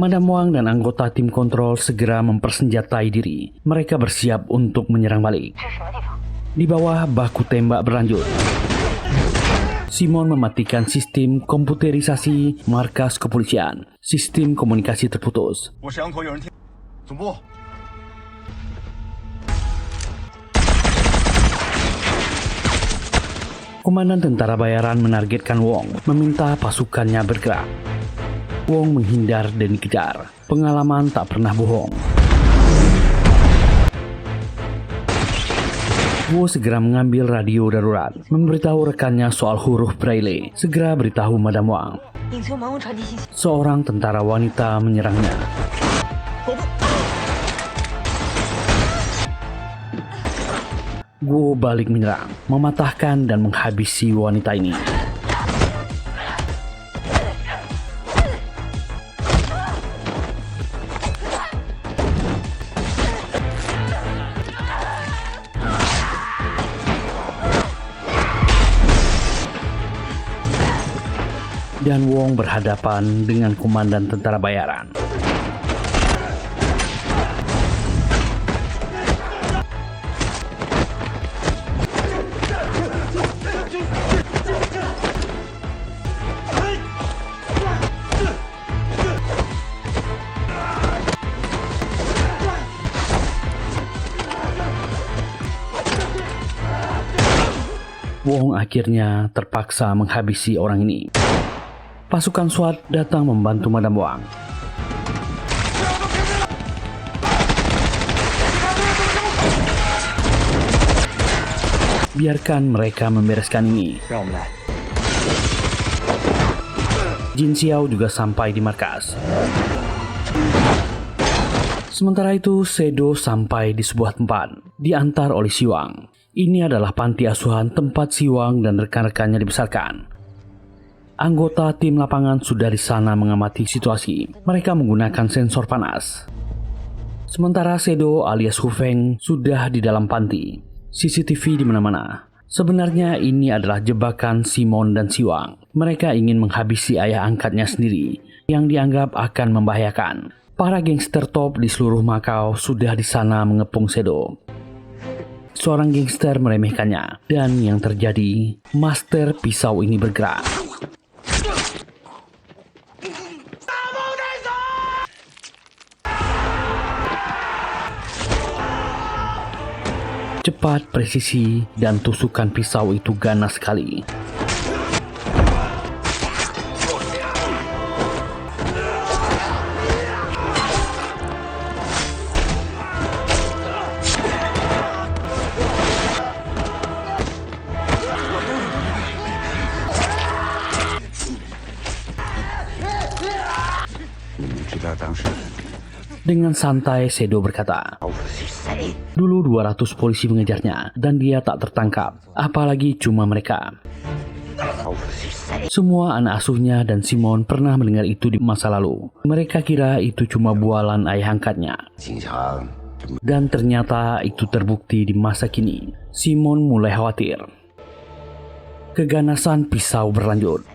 Madam Wang dan anggota tim kontrol segera mempersenjatai diri. Mereka bersiap untuk menyerang balik. Di bawah, baku tembak berlanjut. Simon mematikan sistem komputerisasi markas kepolisian. Sistem komunikasi terputus. Komandan tentara bayaran menargetkan Wong, meminta pasukannya bergerak. Wong menghindar dan dikejar. Pengalaman tak pernah bohong. Guo segera mengambil radio darurat, memberitahu rekannya soal huruf Braille. Segera beritahu Madam Wang. Seorang tentara wanita menyerangnya. Guo balik menyerang, mematahkan dan menghabisi wanita ini. Dan Wong berhadapan dengan komandan tentara bayaran. Wong akhirnya terpaksa menghabisi orang ini. Pasukan SWAT datang membantu Madam Wang. Biarkan mereka membereskan ini. 让我们来。 Jin Xiao juga sampai di markas. Sementara itu, Shadow sampai di sebuah tempat, diantar oleh Siwang. Ini adalah panti asuhan tempat Siwang dan rekan-rekannya dibesarkan. Anggota tim lapangan sudah di sana mengamati situasi. Mereka menggunakan sensor panas. Sementara Shadow alias Hu Feng sudah di dalam panti. CCTV di mana-mana. Sebenarnya ini adalah jebakan Simon dan Siwang. Mereka ingin menghabisi ayah angkatnya sendiri yang dianggap akan membahayakan. Para gangster top di seluruh Makau sudah di sana mengepung Shadow. Seorang gangster meremehkannya dan yang terjadi, master pisau ini bergerak. Cepat, presisi, dan tusukan pisau itu ganas sekali. Dengan santai, Shadow berkata, dulu 200 polisi mengejarnya dan dia tak tertangkap, apalagi cuma mereka. Semua anak asuhnya dan Simon pernah mendengar itu di masa lalu. Mereka kira itu cuma bualan ayah angkatnya. Dan ternyata itu terbukti di masa kini. Simon mulai khawatir. Keganasan pisau berlanjut.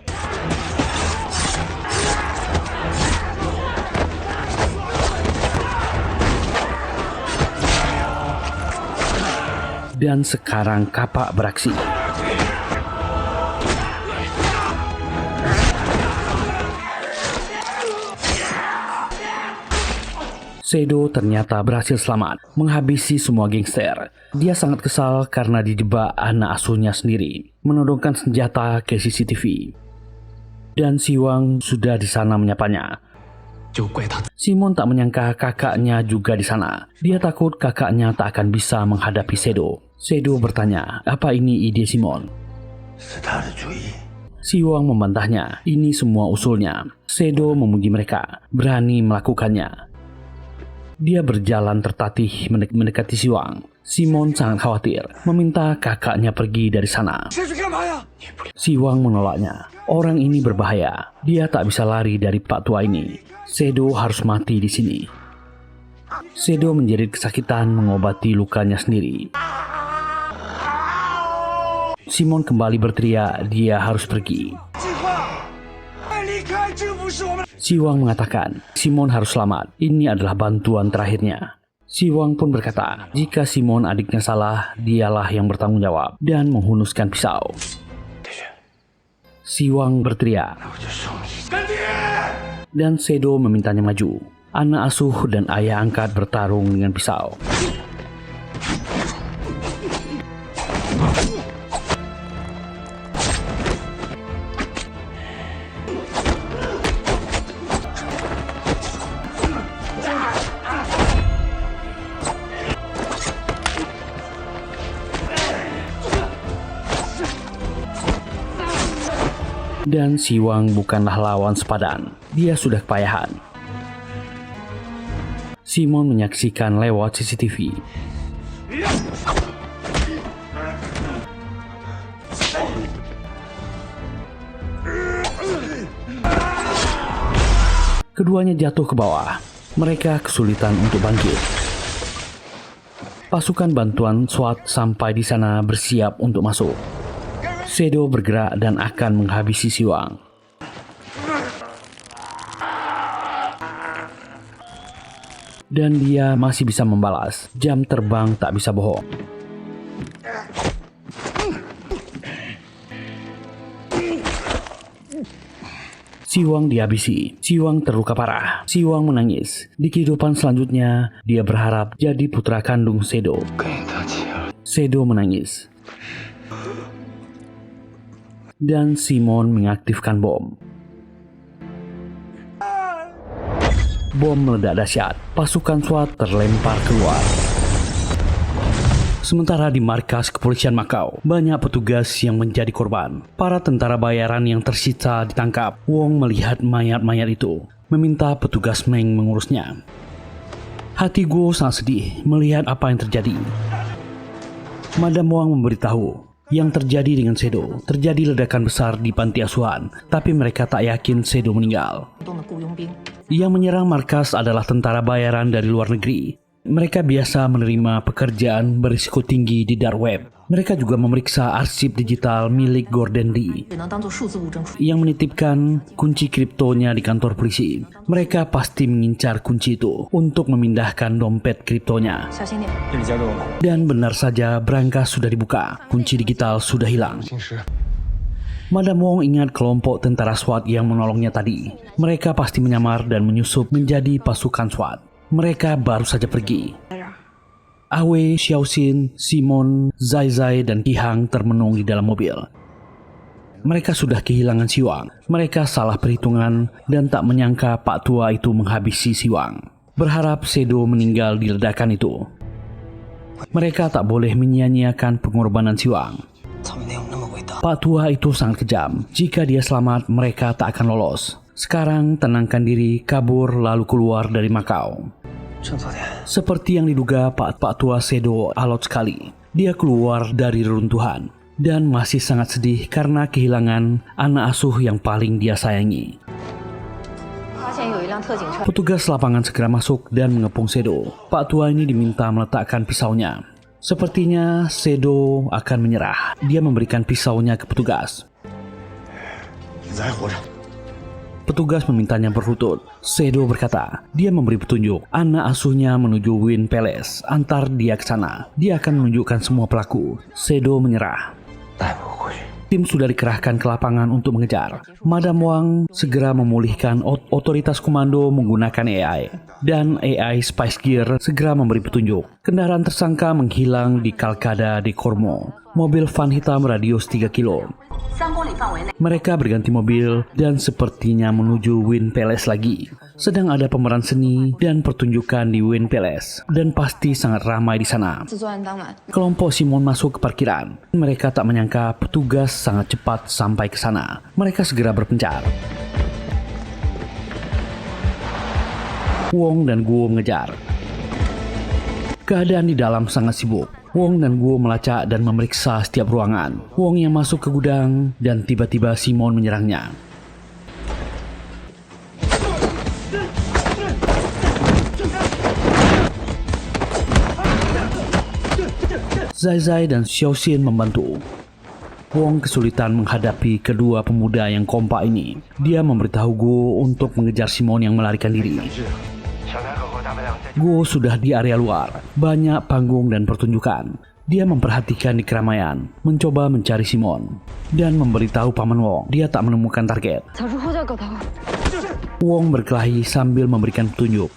Dan sekarang kapak beraksi. Shadow ternyata berhasil selamat, menghabisi semua gangster. Dia sangat kesal karena dijebak anak asuhnya sendiri, menodongkan senjata ke CCTV. Dan Siwang sudah di sana menyapanya. Simon tak menyangka kakaknya juga di sana. Dia takut kakaknya tak akan bisa menghadapi Shadow. Shadow bertanya, apa ini ide Simon? Siwang membantahnya, ini semua usulnya. Shadow memuji mereka, berani melakukannya. Dia berjalan tertatih mendekati Siwang. Simon sangat khawatir, meminta kakaknya pergi dari sana. Siwang menolaknya. Orang ini berbahaya. Dia tak bisa lari dari Pak Tua ini. Shadow harus mati di sini. Shadow menjerit kesakitan mengobati lukanya sendiri. Simon kembali berteriak, dia harus pergi. Siwang mengatakan, Simon harus selamat. Ini adalah bantuan terakhirnya. Siwang pun berkata, jika Simon adiknya salah, dialah yang bertanggung jawab dan menghunuskan pisau. Siwang berteriak. Dan Shadow memintanya maju. Anak asuh dan ayah angkat bertarung dengan pisau. Dan Siwang bukanlah lawan sepadan. Dia sudah kepayahan. Simon menyaksikan lewat CCTV. Keduanya jatuh ke bawah. Mereka kesulitan untuk bangkit. Pasukan bantuan SWAT sampai di sana bersiap untuk masuk. Shadow bergerak dan akan menghabisi Siwang. Dan dia masih bisa membalas. Jam terbang tak bisa bohong. Siwang dihabisi. Siwang terluka parah. Siwang menangis. Di kehidupan selanjutnya, dia berharap jadi putra kandung Shadow. Shadow menangis. Dan Simon mengaktifkan bom. Bom meledak dahsyat. Pasukan SWAT terlempar keluar. Sementara di markas kepolisian Makau, banyak petugas yang menjadi korban. Para tentara bayaran yang tersisa ditangkap. Wong melihat mayat-mayat itu, meminta petugas Meng mengurusnya. Hati Guo sangat sedih melihat apa yang terjadi. Madam Wang memberitahu yang terjadi dengan Sedo. Terjadi ledakan besar di panti asuhan, tapi mereka tak yakin Sedo meninggal. Yang menyerang markas adalah tentara bayaran dari luar negeri. Mereka biasa menerima pekerjaan berisiko tinggi di dark web. Mereka juga memeriksa arsip digital milik Gordon Lee yang menitipkan kunci kriptonya di kantor polisi. Mereka pasti mengincar kunci itu untuk memindahkan dompet kriptonya. Dan benar saja, brankas sudah dibuka. Kunci digital sudah hilang. Madam Wong ingat kelompok tentara SWAT yang menolongnya tadi. Mereka pasti menyamar dan menyusup menjadi pasukan SWAT. Mereka baru saja pergi. Awe, Xiaoxin, Simon, Zai Zai, dan Qihang termenung di dalam mobil. Mereka sudah kehilangan Siwang. Mereka salah perhitungan dan tak menyangka Pak Tua itu menghabisi Siwang. Berharap Sedo meninggal di ledakan itu. Mereka tak boleh menyia-nyiakan pengorbanan Siwang. Pak Tua itu sangat kejam. Jika dia selamat, mereka tak akan lolos. Sekarang tenangkan diri, kabur lalu keluar dari Makau. Seperti yang diduga, Pak Tua Sedo alot sekali. Dia keluar dari reruntuhan dan masih sangat sedih karena kehilangan anak asuh yang paling dia sayangi. Petugas lapangan segera masuk dan mengepung Sedo. Pak Tua ini diminta meletakkan pisaunya. Sepertinya Sedo akan menyerah. Dia memberikan pisaunya ke petugas. Petugas memintanya berlutut. Sedo berkata, dia memberi petunjuk. Anak asuhnya menuju Win Palace. Antar dia ke sana. Dia akan menunjukkan semua pelaku. Sedo menyerah. Tim sudah dikerahkan ke lapangan untuk mengejar. Madam Wang segera memulihkan otoritas komando menggunakan AI. Dan AI Spice Gear segera memberi petunjuk. Kendaraan tersangka menghilang di Calcada de Cormo. Mobil van hitam radius 3 kilo. Mereka berganti mobil dan sepertinya menuju Win Palace lagi. Sedang ada pemeran seni dan pertunjukan di Win Palace dan pasti sangat ramai di sana. Kelompok Simon masuk ke parkiran. Mereka tak menyangka petugas sangat cepat sampai ke sana. Mereka segera berpencar. Wong dan Guo mengejar. Keadaan di dalam sangat sibuk. Wong dan Guo melacak dan memeriksa setiap ruangan. Wong yang masuk ke gudang dan tiba-tiba Simon menyerangnya. Zai Zai dan Xiaoxin membantu. Wong kesulitan menghadapi kedua pemuda yang kompak ini. Dia memberitahu Guo untuk mengejar Simon yang melarikan diri. Guo sudah di area luar, banyak panggung dan pertunjukan. Dia memperhatikan di keramaian, mencoba mencari Simon, dan memberitahu Paman Wong dia tak menemukan target. Wong berkelahi sambil memberikan petunjuk.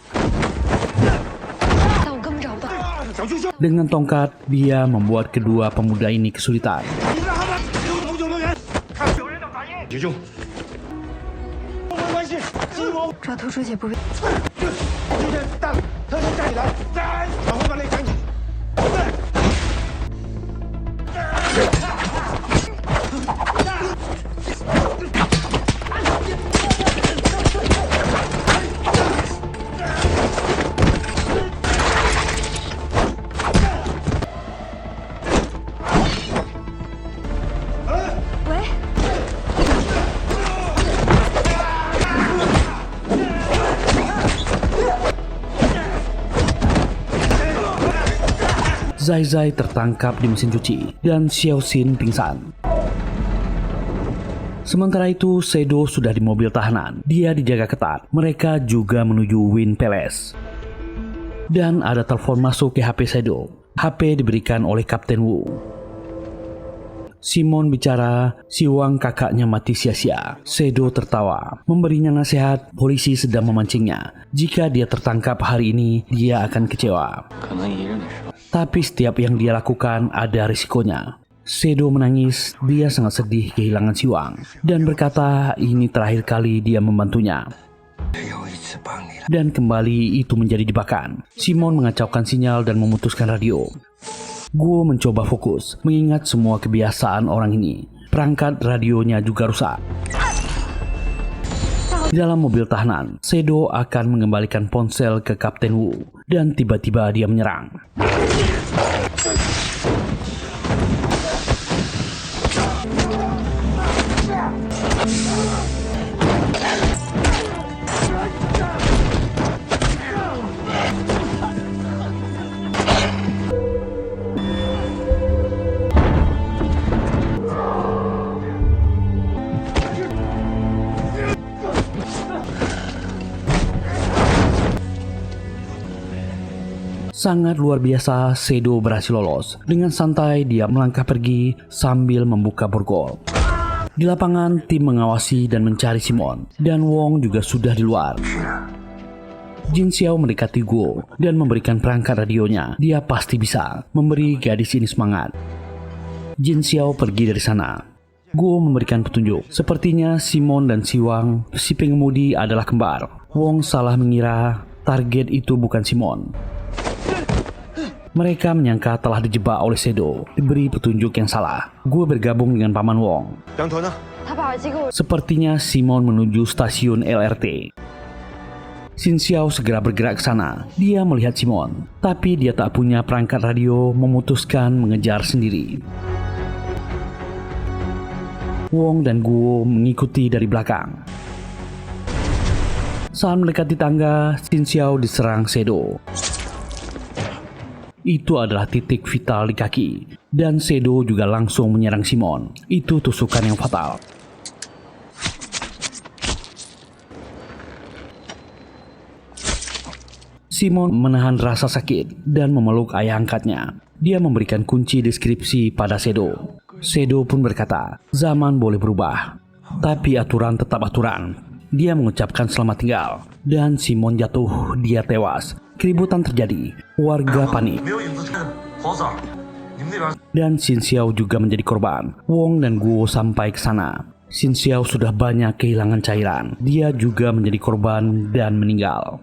Dengan tongkat, dia membuat kedua pemuda ini kesulitan. Zai Zai tertangkap di mesin cuci dan Xiaoxin pingsan. Sementara itu, Sedo sudah di mobil tahanan. Dia dijaga ketat. Mereka juga menuju Win Palace. Dan ada telepon masuk ke HP Sedo. HP diberikan oleh Kapten Wu. Simon bicara, Siwang kakaknya mati sia-sia. Sedo tertawa, memberinya nasihat. Polisi sedang memancingnya. Jika dia tertangkap hari ini, dia akan kecewa. Tapi setiap yang dia lakukan ada risikonya. Sedo menangis, dia sangat sedih kehilangan Siwang dan berkata ini terakhir kali dia membantunya. Dan kembali itu menjadi jebakan. Simon mengacaukan sinyal dan memutuskan radio. Guo mencoba fokus, mengingat semua kebiasaan orang ini. Perangkat radionya juga rusak. Di dalam mobil tahanan, Shadow akan mengembalikan ponsel ke Kapten Wu, dan tiba-tiba dia menyerang. Sangat luar biasa, Shadow berhasil lolos. Dengan santai dia melangkah pergi sambil membuka borgol. Di lapangan, tim mengawasi dan mencari Simon, dan Wong juga sudah di luar. Jin Xiao mendekati Guo dan memberikan perangkat radionya. Dia pasti bisa memberi gadis ini semangat. Jin Xiao pergi dari sana. Guo memberikan petunjuk. Sepertinya Simon dan Siwang, si pengemudi, adalah kembar. Wong salah mengira target itu bukan Simon. Mereka menyangka telah dijebak oleh Shadow, diberi petunjuk yang salah. Gue bergabung dengan Paman Wong. Sepertinya Simon menuju stasiun LRT. Xin Xiao segera bergerak ke sana. Dia melihat Simon, tapi dia tak punya perangkat radio, memutuskan mengejar sendiri. Wong dan Guo mengikuti dari belakang. Saat mendekati tangga, Xin Xiao diserang Shadow. Itu adalah titik vital di kaki, dan Shadow juga langsung menyerang Simon. Itu tusukan yang fatal. Simon menahan rasa sakit dan memeluk ayah angkatnya. Dia memberikan kunci deskripsi pada Shadow. Shadow pun berkata, zaman boleh berubah, tapi aturan tetap aturan. Dia mengucapkan selamat tinggal, dan Simon jatuh, dia tewas. Keributan terjadi, warga panik. Dan Xin Xiao juga menjadi korban. Wong dan Guo sampai ke sana. Xin Xiao sudah banyak kehilangan cairan. Dia juga menjadi korban dan meninggal.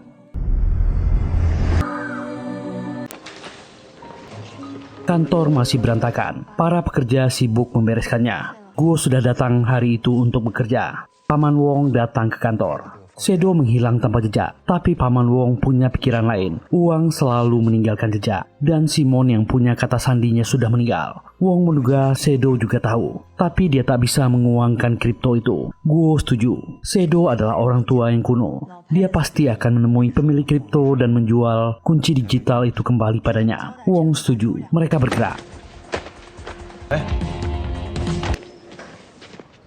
Kantor masih berantakan. Para pekerja sibuk membereskannya. Guo sudah datang hari itu untuk bekerja. Paman Wong datang ke kantor. Shadow menghilang tanpa jejak, tapi Paman Wong punya pikiran lain. Uang selalu meninggalkan jejak, dan Simon yang punya kata sandinya sudah meninggal. Wong menduga Shadow juga tahu, tapi dia tak bisa menguangkan kripto itu. Guo setuju. Shadow adalah orang tua yang kuno. Dia pasti akan menemui pemilik kripto dan menjual kunci digital itu kembali padanya. Wong setuju. Mereka bergerak.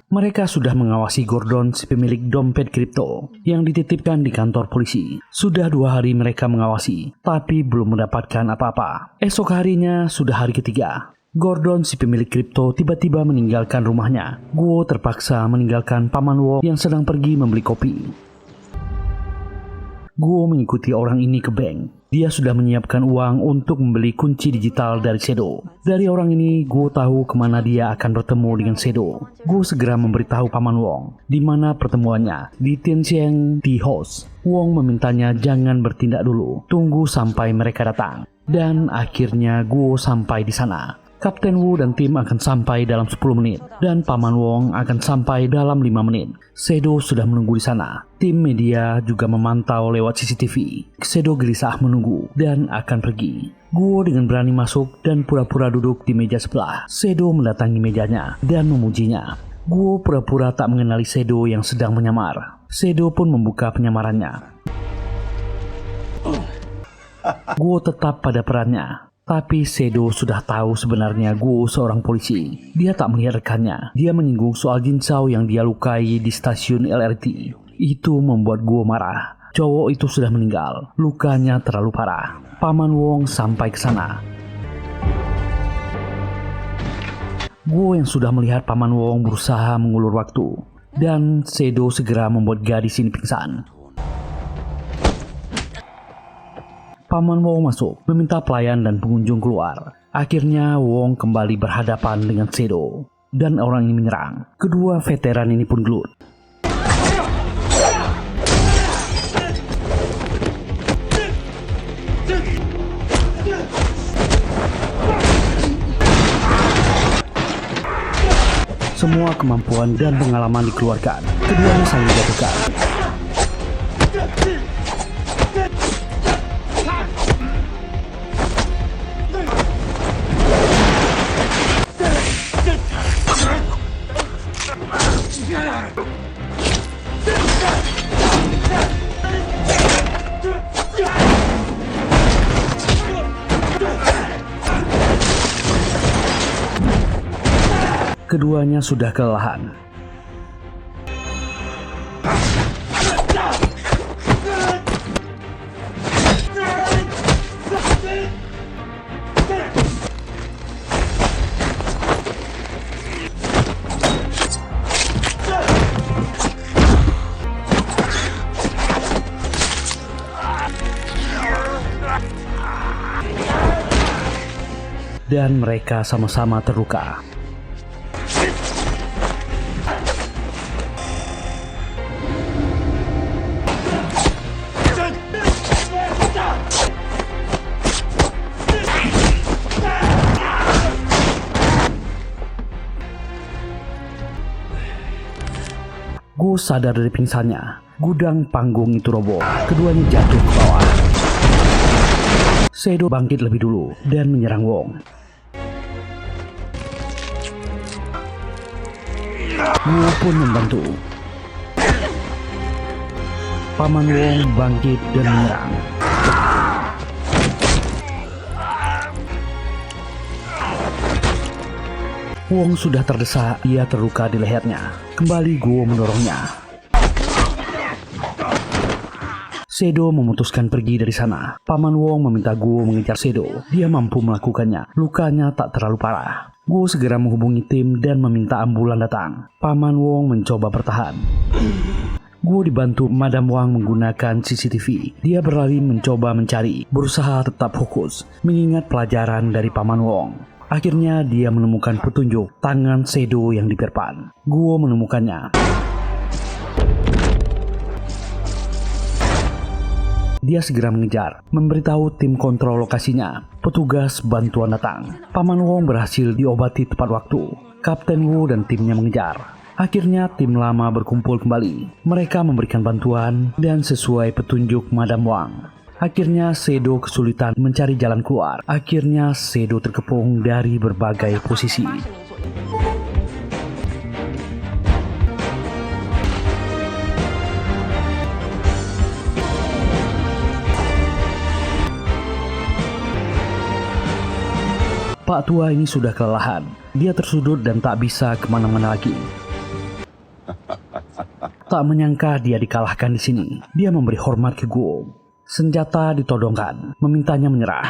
Mereka sudah mengawasi Gordon, si pemilik dompet kripto, yang dititipkan di kantor polisi. Sudah 2 hari mereka mengawasi, tapi belum mendapatkan apa-apa. Esok harinya sudah hari ketiga. Gordon, si pemilik kripto, tiba-tiba meninggalkan rumahnya. Guo terpaksa meninggalkan Paman Wong yang sedang pergi membeli kopi. Guo mengikuti orang ini ke bank. Dia sudah menyiapkan uang untuk membeli kunci digital dari Shadow. Dari orang ini, Guo tahu kemana dia akan bertemu dengan Shadow. Guo segera memberitahu Paman Wong di mana pertemuannya, di Tianxiang Tea House. Wong memintanya jangan bertindak dulu, tunggu sampai mereka datang. Dan akhirnya Guo sampai di sana. Kapten Wu dan tim akan sampai dalam 10 menit, dan Paman Wong akan sampai dalam 5 menit. Shadow sudah menunggu di sana. Tim media juga memantau lewat CCTV. Shadow gelisah menunggu dan akan pergi. Guo dengan berani masuk dan pura-pura duduk di meja sebelah. Shadow mendatangi mejanya dan memujinya. Guo pura-pura tak mengenali Shadow yang sedang menyamar. Shadow pun membuka penyamarannya. Guo tetap pada perannya. Tapi Shadow sudah tahu sebenarnya Guo seorang polisi. Dia tak melihat rekannya. Dia menyinggung soal Jin Xiao yang dia lukai di stasiun LRT. Itu membuat Guo marah. Cowok itu sudah meninggal. Lukanya terlalu parah. Paman Wong sampai ke sana. Guo yang sudah melihat Paman Wong berusaha mengulur waktu. Dan Shadow segera membuat gadis ini pingsan. Paman Wong masuk, meminta pelayan dan pengunjung keluar. Akhirnya Wong kembali berhadapan dengan Shadow, dan orang ini menyerang. Kedua veteran ini pun gelut. Semua kemampuan dan pengalaman dikeluarkan. Keduanya saling jatuhkan. Keduanya sudah kelelahan. Dan mereka sama-sama terluka. Guo sadar dari pingsannya. Gudang panggung itu roboh. Keduanya jatuh ke bawah. Shadow bangkit lebih dulu dan menyerang Wong. Guo pun membantu. Paman Wong bangkit dan menyerang. Wong sudah terdesak, ia terluka di lehernya. Kembali Guo mendorongnya. Shadow memutuskan pergi dari sana. Paman Wong meminta Guo mengejar Shadow. Dia mampu melakukannya. Lukanya tak terlalu parah. Guo segera menghubungi tim dan meminta ambulan datang. Paman Wong mencoba bertahan. Guo dibantu Madam Wang menggunakan CCTV. Dia berlari mencoba mencari, berusaha tetap fokus, mengingat pelajaran dari Paman Wong. Akhirnya dia menemukan petunjuk tangan Shadow yang diperpan. Guo menemukannya. Dia segera mengejar, memberitahu tim kontrol lokasinya. Petugas bantuan datang. Paman Wong berhasil diobati tepat waktu. Kapten Wu dan timnya mengejar. Akhirnya tim lama berkumpul kembali. Mereka memberikan bantuan dan sesuai petunjuk Madam Wang. Akhirnya Shadow kesulitan mencari jalan keluar. Akhirnya Shadow terkepung dari berbagai posisi. Pak tua ini sudah kelelahan. Dia tersudut dan tak bisa kemana-mana lagi. Tak menyangka dia dikalahkan di sini. Dia memberi hormat ke Guo. Senjata ditodongkan, memintanya menyerah.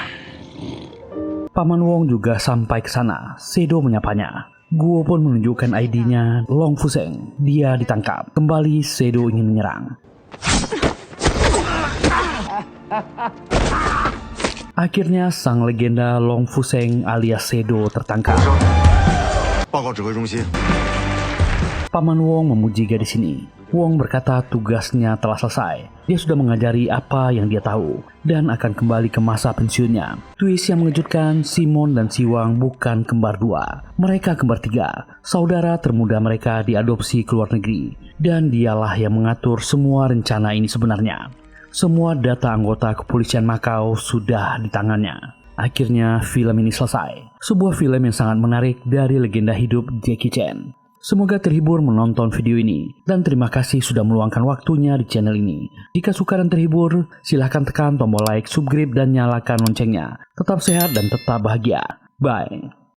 Paman Wong juga sampai ke sana. Shadow menyapanya. Guo pun menunjukkan ID-nya, Long Fuseng. Dia ditangkap. Kembali Shadow ingin menyerang. Akhirnya sang legenda Long Fuseng alias Shadow tertangkap. Paman Wong memuji gadis ini. Wong berkata tugasnya telah selesai. Dia sudah mengajari apa yang dia tahu dan akan kembali ke masa pensiunnya. Twist yang mengejutkan, Simon dan Siwang bukan kembar dua. Mereka kembar tiga. Saudara termuda mereka diadopsi ke luar negeri. Dan dialah yang mengatur semua rencana ini sebenarnya. Semua data anggota kepolisian Makau sudah di tangannya. Akhirnya film ini selesai. Sebuah film yang sangat menarik dari legenda hidup Jackie Chan. Semoga terhibur menonton video ini. Dan terima kasih sudah meluangkan waktunya di channel ini. Jika suka dan terhibur, silahkan tekan tombol like, subscribe, dan nyalakan loncengnya. Tetap sehat dan tetap bahagia. Bye.